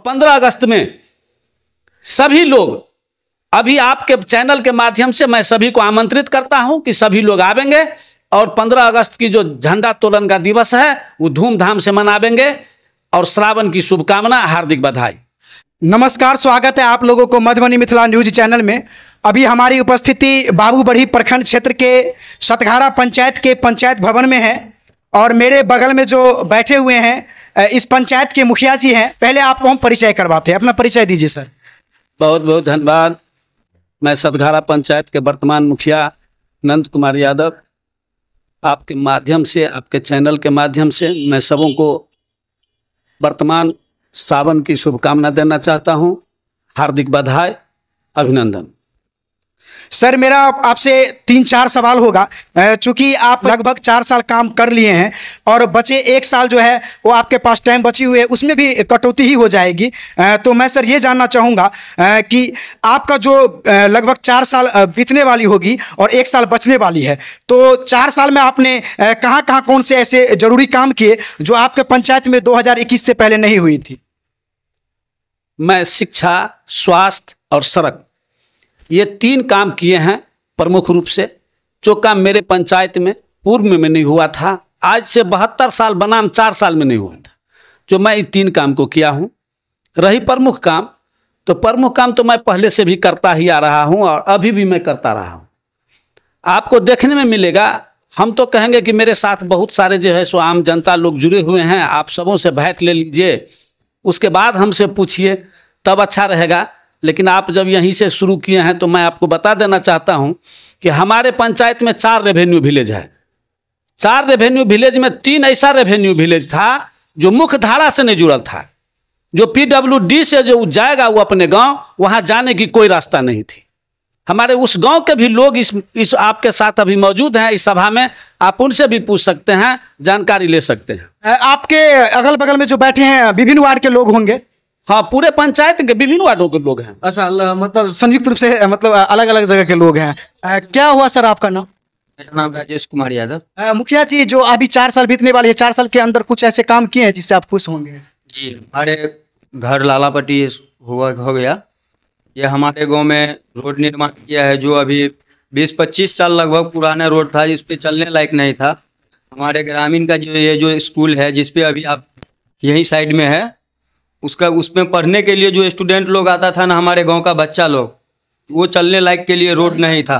15 अगस्त में सभी लोग, अभी आपके चैनल के माध्यम से मैं सभी को आमंत्रित करता हूं कि सभी लोग आवेंगे और 15 अगस्त की जो झंडा तोलन का दिवस है वो धूमधाम से मनावेंगे। और श्रावण की शुभकामना, हार्दिक बधाई। नमस्कार, स्वागत है आप लोगों को मधुबनी मिथिला न्यूज चैनल में। अभी हमारी उपस्थिति बाबूबढ़ी प्रखंड क्षेत्र के सतघारा पंचायत के पंचायत भवन में है और मेरे बगल में जो बैठे हुए हैं इस पंचायत के मुखिया जी हैं। पहले आपको हम परिचय करवाते हैं, अपना परिचय दीजिए सर। बहुत बहुत धन्यवाद। मैं सतघारा पंचायत के वर्तमान मुखिया नंद कुमार यादव, आपके माध्यम से, आपके चैनल के माध्यम से मैं सबों को वर्तमान सावन की शुभकामना देना चाहता हूं। हार्दिक बधाई, अभिनंदन। सर मेरा आपसे 3-4 सवाल होगा। चूंकि आप लगभग 4 साल काम कर लिए हैं और बचे 1 साल जो है वो आपके पास टाइम बची हुई है, उसमें भी कटौती ही हो जाएगी। तो मैं सर ये जानना चाहूँगा कि आपका जो लगभग 4 साल बीतने वाली होगी और 1 साल बचने वाली है, तो 4 साल में आपने कहाँ कहाँ कौन से ऐसे जरूरी काम किए जो आपके पंचायत में 2021 से पहले नहीं हुई थी? मैं शिक्षा, स्वास्थ्य और सड़क, ये 3 काम किए हैं प्रमुख रूप से, जो काम मेरे पंचायत में पूर्व में नहीं हुआ था। आज से 72 साल बनाम 4 साल में नहीं हुआ था, जो मैं इन 3 काम को किया हूँ। रही प्रमुख काम, तो प्रमुख काम तो मैं पहले से भी करता ही आ रहा हूँ और अभी भी मैं करता रहा हूँ। आपको देखने में मिलेगा, हम तो कहेंगे कि मेरे साथ बहुत सारे जो है सो आम जनता लोग जुड़े हुए हैं। आप सबों से भेंट ले लीजिए, उसके बाद हमसे पूछिए, तब अच्छा रहेगा। लेकिन आप जब यहीं से शुरू किए हैं तो मैं आपको बता देना चाहता हूं कि हमारे पंचायत में 4 रेवेन्यू विलेज है। 4 रेवेन्यू विलेज में 3 ऐसा रेवेन्यू विलेज था जो मुख्य धारा से नहीं जुड़ल था। जो PWD से जो जाएगा वो अपने गांव, वहां जाने की कोई रास्ता नहीं थी। हमारे उस गांव के भी लोग इस आपके साथ अभी मौजूद हैं इस सभा में, आप उनसे भी पूछ सकते हैं, जानकारी ले सकते हैं। आपके अगल बगल में जो बैठे हैं विभिन्न वार्ड के लोग होंगे? हाँ, पूरे पंचायत के विभिन्न वार्डों के लोग हैं। अच्छा, मतलब संयुक्त रूप से, मतलब अलग अलग जगह के लोग हैं। क्या हुआ सर आपका नाम? मेरा नाम राजेश कुमार यादव। मुखिया जी, जो अभी 4 साल बीतने वाले हैं, 4 साल के अंदर कुछ ऐसे काम किए हैं जिससे आप खुश होंगे? जी, हमारे घर लालापट्टी हो गया। ये हमारे गांव में रोड निर्माण किया है, जो अभी 20-25 साल लगभग पुराना रोड था, जिस पे चलने लायक नहीं था। हमारे ग्रामीण का जो स्कूल है, जिस पे अभी आप यही साइड में है, उसमें पढ़ने के लिए जो स्टूडेंट लोग आता था ना, हमारे गांव का बच्चा लोग, वो चलने लायक के लिए रोड नहीं था।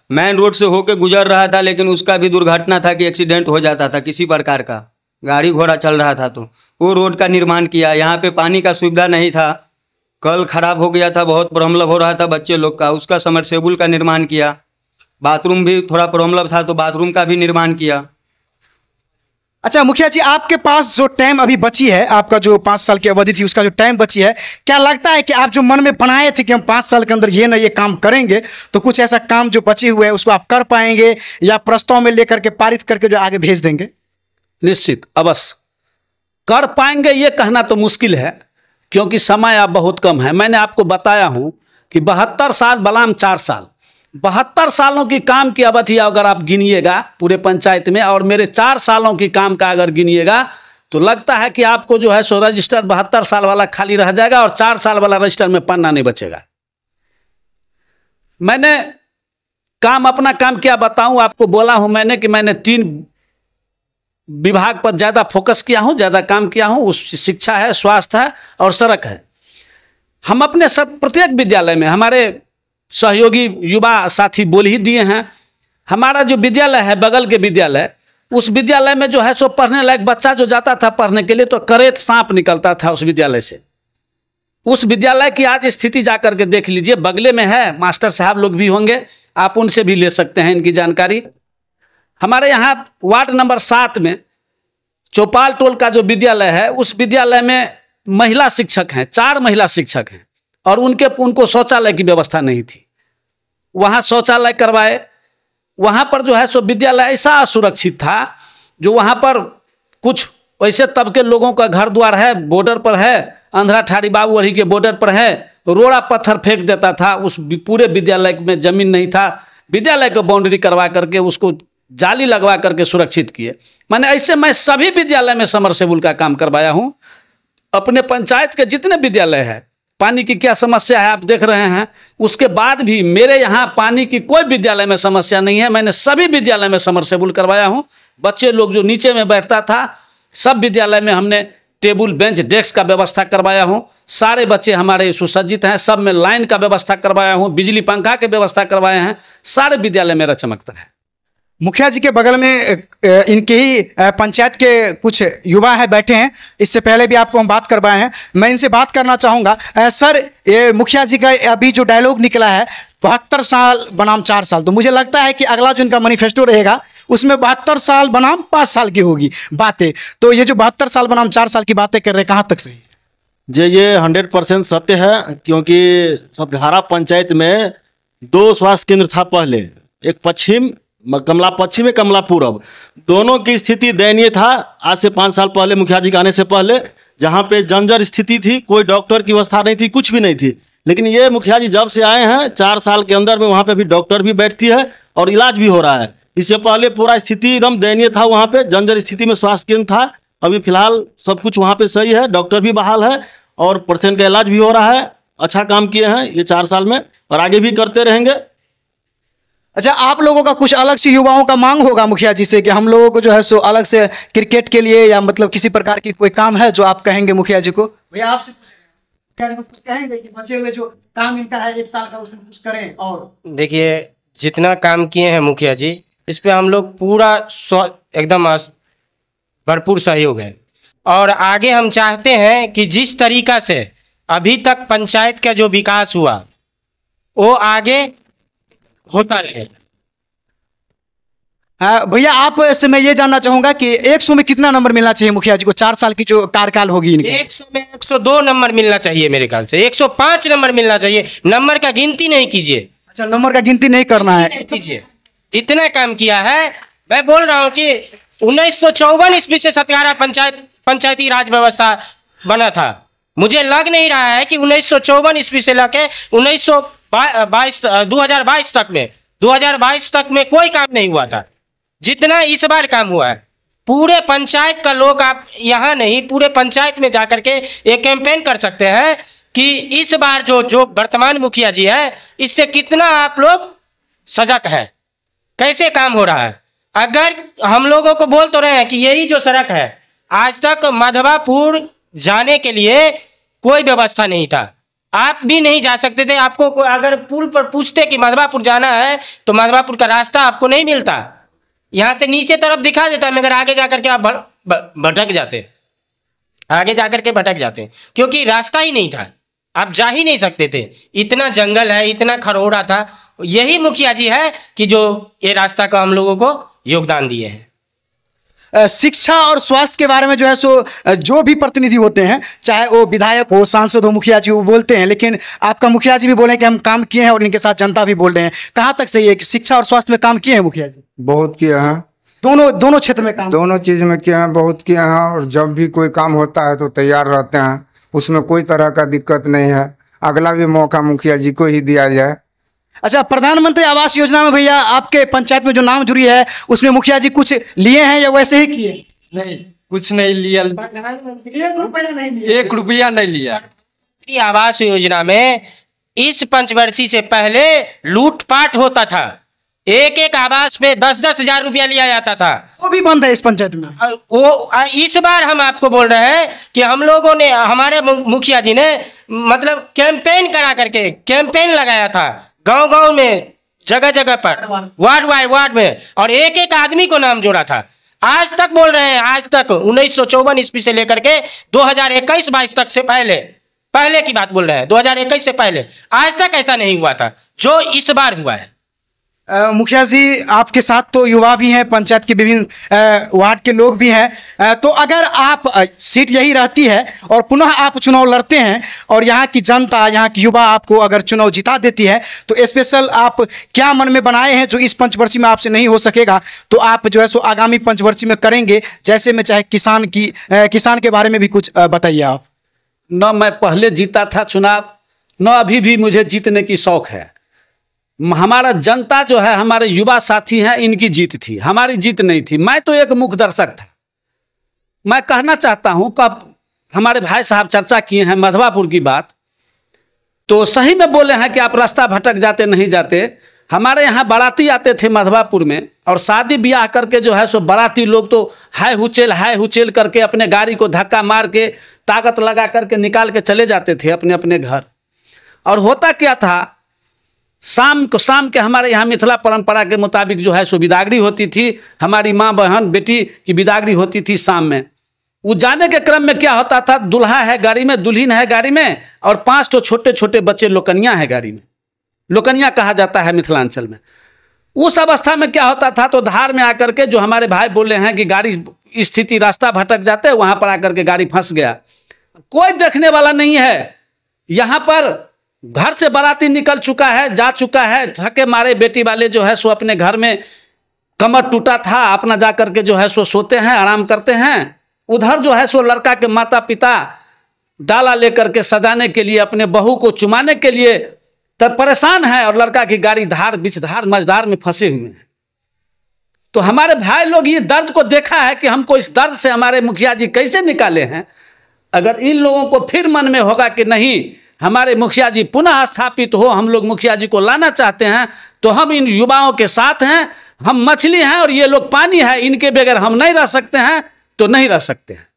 मेन रोड से होके गुजर रहा था, लेकिन उसका भी दुर्घटना था कि एक्सीडेंट हो जाता था किसी प्रकार का, गाड़ी घोड़ा चल रहा था। तो वो रोड का निर्माण किया। यहाँ पे पानी का सुविधा नहीं था, कल खराब हो गया था, बहुत प्रॉब्लम हो रहा था बच्चे लोग का, उसका समरसेबुल का निर्माण किया। बाथरूम भी थोड़ा प्रॉब्लम था, तो बाथरूम का भी निर्माण किया। अच्छा मुखिया जी, आपके पास जो टाइम अभी बची है, आपका जो 5 साल की अवधि थी उसका जो टाइम बची है, क्या लगता है कि आप जो मन में बनाए थे कि हम 5 साल के अंदर ये काम करेंगे, तो कुछ ऐसा काम जो बचे हुए है उसको आप कर पाएंगे या प्रस्ताव में लेकर के पारित करके जो आगे भेज देंगे? निश्चित अवश्य कर पाएंगे, ये कहना तो मुश्किल है, क्योंकि समय अब बहुत कम है। मैंने आपको बताया हूं कि 72 साल बनाम 4 साल, 72 सालों की काम की अवधि अगर आप गिनिएगा पूरे पंचायत में, और मेरे 4 सालों की काम का अगर गिनिएगा, तो लगता है कि आपको जो है सो रजिस्टर 72 साल वाला खाली रह जाएगा और 4 साल वाला रजिस्टर में पन्ना नहीं बचेगा। मैंने अपना काम क्या बताऊं आपको, बोला हूं मैंने कि मैंने 3 विभाग पर ज़्यादा फोकस किया हूं, ज़्यादा काम किया हूं। उस शिक्षा है, स्वास्थ्य है और सड़क है। हम अपने प्रत्येक विद्यालय में, हमारे सहयोगी युवा साथी बोल ही दिए हैं, हमारा जो विद्यालय है, बगल के विद्यालय, उस विद्यालय में जो है सो पढ़ने लायक बच्चा जो जाता था पढ़ने के लिए, तो करेत सांप निकलता था उस विद्यालय से। उस विद्यालय की आज स्थिति जाकर के देख लीजिए, बगले में है, मास्टर साहब लोग भी होंगे, आप उनसे भी ले सकते हैं इनकी जानकारी। हमारे यहाँ वार्ड नंबर 7 में चौपाल टोल का जो विद्यालय है, उस विद्यालय में महिला शिक्षक हैं, 4 महिला शिक्षक हैं, और उनको शौचालय की व्यवस्था नहीं थी। वहाँ शौचालय करवाए। वहाँ पर जो है सो विद्यालय ऐसा असुरक्षित था, जो वहाँ पर कुछ वैसे तबके लोगों का घर द्वार है, बॉर्डर पर है, अंधरा ठाड़ी बाबूबढ़ी के बॉर्डर पर है, रोड़ा पत्थर फेंक देता था। उस पूरे विद्यालय में जमीन नहीं था, विद्यालय को बाउंड्री करवा करके उसको जाली लगवा करके सुरक्षित किए। मैंने ऐसे मैं सभी विद्यालय में समरसेबुल का काम करवाया हूँ। अपने पंचायत के जितने विद्यालय है, पानी की क्या समस्या है आप देख रहे हैं। उसके बाद भी मेरे यहाँ पानी की कोई विद्यालय में समस्या नहीं है। मैंने सभी विद्यालय में समरसेबुल करवाया हूँ। बच्चे लोग जो नीचे में बैठता था, सब विद्यालय में हमने टेबल बेंच डेस्क का व्यवस्था करवाया हूँ। सारे बच्चे हमारे सुसज्जित हैं। सब में लाइन का व्यवस्था करवाया हूँ, बिजली पंखा के व्यवस्था करवाए हैं। सारे विद्यालय मेरा चमकता है। मुखिया जी के बगल में इनके ही पंचायत के कुछ युवा हैं बैठे हैं। इससे पहले भी आपको हम बात करवाए हैं, मैं इनसे बात करना चाहूँगा। सर, ये मुखिया जी का अभी जो डायलॉग निकला है 72 साल बनाम 4 साल, तो मुझे लगता है कि अगला जो इनका मैनिफेस्टो रहेगा उसमें 72 साल बनाम 5 साल की होगी बातें। तो ये जो 72 साल बनाम 4 साल की बातें कर रहे हैं, कहाँ तक सही? जी, ये 100% सत्य है, क्योंकि सतघारा पंचायत में 2 स्वास्थ्य केंद्र था पहले, एक पश्चिम कमला पश्चिम में कमला पूरब। दोनों की स्थिति दयनीय था। आज से 5 साल पहले मुखिया जी के आने से पहले जहाँ पे जर्जर स्थिति थी, कोई डॉक्टर की व्यवस्था नहीं थी, कुछ भी नहीं थी। लेकिन ये मुखिया जी जब से आए हैं 4 साल के अंदर में वहाँ पे भी डॉक्टर भी बैठती है और इलाज भी हो रहा है। इससे पहले पूरा स्थिति एकदम दयनीय था, वहाँ पे जर्जर स्थिति में स्वास्थ्य केंद्र था। अभी फिलहाल सब कुछ वहाँ पे सही है, डॉक्टर भी बहाल है और पेशेंट का इलाज भी हो रहा है। अच्छा काम किए हैं ये 4 साल में और आगे भी करते रहेंगे। अच्छा, आप लोगों का कुछ अलग से युवाओं का मांग होगा मुखिया जी से कि हम लोगों को जो है सो अलग से क्रिकेट के लिए या मतलब किसी प्रकार की कोई काम है जो आप कहेंगे मुखिया जी को? भैया आपसे कुछ कहेंगे कि बचे हुए जो काम इनका है 1 साल का, उसमें कुछ करें? और देखिए, जितना काम किए हैं मुखिया जी, इस पे हम लोग पूरा एकदम भरपूर सहयोग है। और आगे हम चाहते हैं कि जिस तरीका से अभी तक पंचायत का जो विकास हुआ वो आगे होता रहे। हाँ भैया, आप से मैं ये जानना चाहूंगा कि 100 में कितना नंबर मिलना चाहिए मुखिया जी को? 4 साल की जो कार्यकाल होगी इनकी। 100 में 102 नंबर मिलना चाहिए मेरे ख्याल से, 105 नंबर मिलना चाहिए। नंबर का गिनती नहीं कीजिए। अच्छा, नंबर का गिनती नहीं करना है। कीजिए, इतना काम किया है। मैं बोल रहा हूँ कि 1954 ईस्वी से सतघारा पंचायती राज व्यवस्था बना था। मुझे लग नहीं रहा है कि 1954 ईस्वी से लेकर 2022 तक में कोई काम नहीं हुआ था जितना इस बार काम हुआ है। पूरे पंचायत का लोग, आप यहाँ नहीं पूरे पंचायत में जाकर के एक कैंपेन कर सकते हैं कि इस बार जो वर्तमान मुखिया जी है इससे कितना आप लोग सजग है, कैसे काम हो रहा है। अगर हम लोगों को बोल तो रहे हैं कि यही जो सड़क है, आज तक माधवापुर जाने के लिए कोई व्यवस्था नहीं था, आप भी नहीं जा सकते थे। आपको अगर पुल पर पूछते कि माधवापुर जाना है तो माधवापुर का रास्ता आपको नहीं मिलता। यहाँ से नीचे तरफ दिखा देता, मगर आगे जाकर के आप भटक जाते, आगे जाकर के भटक जाते, क्योंकि रास्ता ही नहीं था, आप जा ही नहीं सकते थे। इतना जंगल है, इतना खरोड़ा था। यही मुखिया जी है कि जो ये रास्ता का हम लोगों को योगदान दिए हैं। शिक्षा और स्वास्थ्य के बारे में जो है सो जो भी प्रतिनिधि होते हैं, चाहे वो विधायक हो, सांसद हो, मुखिया जी, वो बोलते हैं, लेकिन आपका मुखिया जी भी बोले कि हम काम किए हैं और इनके साथ जनता भी बोल रहे हैं। कहाँ तक सही है कि शिक्षा और स्वास्थ्य में काम किए हैं मुखिया जी? बहुत किए हैं, दोनों क्षेत्र में काम, दोनों चीज में किए हैं, बहुत किए हैं। और जब भी कोई काम होता है तो तैयार रहते हैं, उसमें कोई तरह का दिक्कत नहीं है। अगला भी मौका मुखिया जी को ही दिया जाए। अच्छा, प्रधानमंत्री आवास योजना में भैया आपके पंचायत में जो नाम जुड़ी है उसमें मुखिया जी कुछ लिए हैं या वैसे ही किए? नहीं, कुछ नहीं लिया, 1 रुपया नहीं लिया। आवास योजना में इस पंचवर्षीय से पहले लूटपाट होता था। एक आवास पे 10-10 हजार रुपया लिया जाता था, वो भी बंद है इस पंचायत में। वो इस बार हम आपको बोल रहे हैं कि हम लोगों ने, हमारे मुखिया जी ने मतलब कैंपेन करा करके कैंपेन लगाया था गांव-गांव में, जगह-जगह पर, वार्ड में, और एक आदमी को नाम जोड़ा था। आज तक बोल रहे हैं, आज तक 1954 ईस्वी से लेकर के 2021-22 तक से पहले की बात बोल रहे हैं, 2021 से पहले आज तक ऐसा नहीं हुआ था जो इस बार हुआ है। मुखिया जी, आपके साथ तो युवा भी हैं, पंचायत के विभिन्न वार्ड के लोग भी हैं, तो अगर आप सीट यही रहती है और पुनः आप चुनाव लड़ते हैं और यहाँ की जनता, यहाँ की युवा आपको अगर चुनाव जिता देती है, तो स्पेशल आप क्या मन में बनाए हैं जो इस पंचवर्षीय में आपसे नहीं हो सकेगा, तो आप जो है सो आगामी पंचवर्षीय में करेंगे? जैसे में चाहे किसान के बारे में भी कुछ बताइए आप। न मैं पहले जीता था चुनाव, न अभी भी मुझे जीतने की शौक है। हमारा जनता जो है, हमारे युवा साथी हैं, इनकी जीत थी, हमारी जीत नहीं थी। मैं तो एक मुख दर्शक था। मैं कहना चाहता हूं कि हमारे भाई साहब चर्चा किए हैं मधवापुर की बात, तो सही में बोले हैं कि आप रास्ता भटक जाते नहीं जाते। हमारे यहाँ बाराती आते थे मधवापुर में, और शादी ब्याह करके जो है सो बाराती लोग तो हाय हुचेल करके अपने गाड़ी को धक्का मार के ताकत लगा करके निकाल के चले जाते थे अपने अपने घर। और होता क्या था, शाम के हमारे यहाँ मिथिला परंपरा के मुताबिक जो है सो बिदागरी होती थी। हमारी माँ बहन बेटी की बिदागरी होती थी शाम में। वो जाने के क्रम में क्या होता था, दूल्हा है गाड़ी में, दुल्हन है गाड़ी में, और 5 तो छोटे छोटे बच्चे लोकनिया है गाड़ी में। लोकनिया कहा जाता है मिथिलांचल में। उस अवस्था में क्या होता था, तो धार में आकर के जो हमारे भाई बोले हैं कि गाड़ी स्थिति रास्ता भटक जाते, वहां पर आकर के गाड़ी फंस गया। कोई देखने वाला नहीं है। यहाँ पर घर से बाराती निकल चुका है, जा चुका है, थके मारे बेटी वाले जो है सो अपने घर में, कमर टूटा था, अपना जा करके जो है सो सोते हैं, आराम करते हैं। उधर जो है सो लड़का के माता पिता डाला लेकर के सजाने के लिए, अपने बहू को चुमाने के लिए तब परेशान है, और लड़का की गाड़ी बिचधार मझधार में फंसे हुए हैं। तो हमारे भाई लोग ये दर्द को देखा है कि हमको इस दर्द से हमारे मुखिया जी कैसे निकाले हैं। अगर इन लोगों को फिर मन में होगा कि नहीं, हमारे मुखिया जी पुनः स्थापित हो, हम लोग मुखिया जी को लाना चाहते हैं, तो हम इन युवाओं के साथ हैं। हम मछली हैं और ये लोग पानी है, इनके बगैर हम नहीं रह सकते हैं, तो नहीं रह सकते हैं।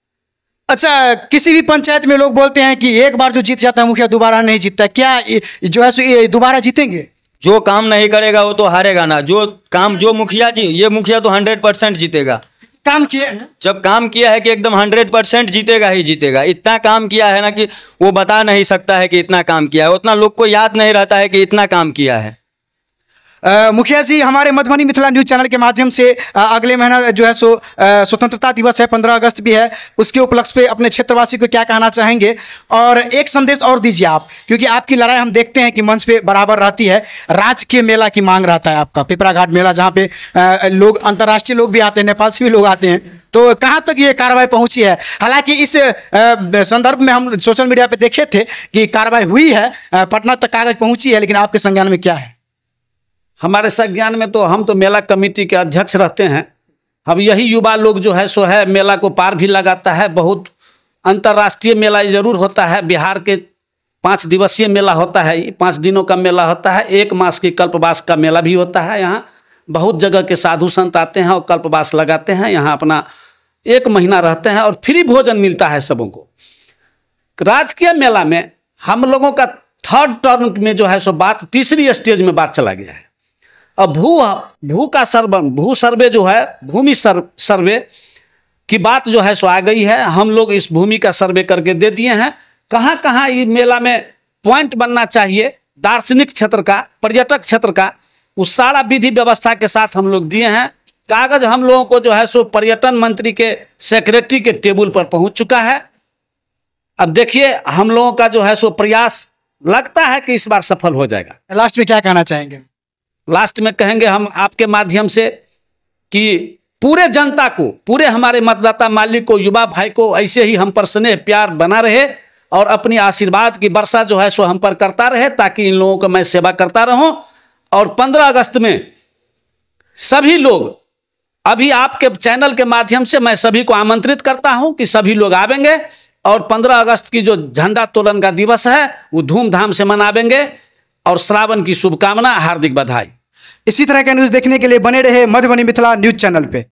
अच्छा, किसी भी पंचायत में लोग बोलते हैं कि एक बार जो जीत जाता है मुखिया दोबारा नहीं जीतता, क्या जो है सो ये दोबारा जीतेंगे? जो काम नहीं करेगा वो तो हारेगा ना। जो मुखिया जी, ये मुखिया तो 100% जीतेगा। काम किया है, जब काम किया है कि एकदम 100% जीतेगा ही जीतेगा। इतना काम किया है ना कि वो बता नहीं सकता है कि इतना काम किया है, उतना लोग को याद नहीं रहता है कि इतना काम किया है। मुखिया जी, हमारे मधुबनी मिथिला न्यूज चैनल के माध्यम से अगले महीना जो है सो स्वतंत्रता दिवस है, 15 अगस्त भी है, उसके उपलक्ष्य पे अपने क्षेत्रवासी को क्या कहना चाहेंगे? और एक संदेश और दीजिए आप, क्योंकि आपकी लड़ाई हम देखते हैं कि मंच पे बराबर रहती है। राजकीय मेला की मांग रहता है आपका, पिपरा घाट मेला, जहाँ पे लोग अंतर्राष्ट्रीय लोग भी आते हैं, नेपाल से भी लोग आते हैं। तो कहाँ तक ये कार्रवाई पहुँची है? हालांकि इस संदर्भ में हम सोशल मीडिया पर देखे थे कि कार्रवाई हुई है, पटना तक कागज पहुँची है, लेकिन आपके संज्ञान में क्या है? हमारे संज्ञान में तो हम तो मेला कमेटी के अध्यक्ष रहते हैं। अब यही युवा लोग जो है सो है मेला को पार भी लगाता है। बहुत अंतर्राष्ट्रीय मेला जरूर होता है। बिहार के 5 दिवसीय मेला होता है, 5 दिनों का मेला होता है। 1 मास की कल्पवास का मेला भी होता है। यहाँ बहुत जगह के साधु संत आते हैं और कल्पवास लगाते हैं, यहाँ अपना 1 महीना रहते हैं और फ्री भोजन मिलता है सबों को। राजकीय मेला में हम लोगों का 3rd टर्म में जो है सो बात, 3री स्टेज में बात चला गया है। अब भू सर्वे जो है, भूमि सर्वे की बात जो है सो आ गई है। हम लोग इस भूमि का सर्वे करके दे दिए हैं। कहाँ कहाँ ये मेला में पॉइंट बनना चाहिए, दार्शनिक क्षेत्र का, पर्यटक क्षेत्र का, उस सारा विधि व्यवस्था के साथ हम लोग दिए हैं। कागज हम लोगों को जो है सो पर्यटन मंत्री के सेक्रेटरी के टेबल पर पहुंच चुका है। अब देखिए, हम लोगों का जो है सो प्रयास लगता है कि इस बार सफल हो जाएगा। लास्ट में क्या कहना चाहेंगे? लास्ट में कहेंगे हम आपके माध्यम से कि पूरे जनता को, पूरे हमारे मतदाता मालिक को, युवा भाई को ऐसे ही हम पर स्नेह प्यार बना रहे और अपनी आशीर्वाद की वर्षा जो है सो हम पर करता रहे, ताकि इन लोगों को मैं सेवा करता रहूं। और 15 अगस्त में सभी लोग, अभी आपके चैनल के माध्यम से मैं सभी को आमंत्रित करता हूं कि सभी लोग आवेंगे और 15 अगस्त की जो झंडा तोलन का दिवस है वो धूमधाम से मनावेंगे। और श्रावण की शुभकामना, हार्दिक बधाई। इसी तरह के न्यूज़ देखने के लिए बने रहे मधुबनी मिथिला न्यूज चैनल पे।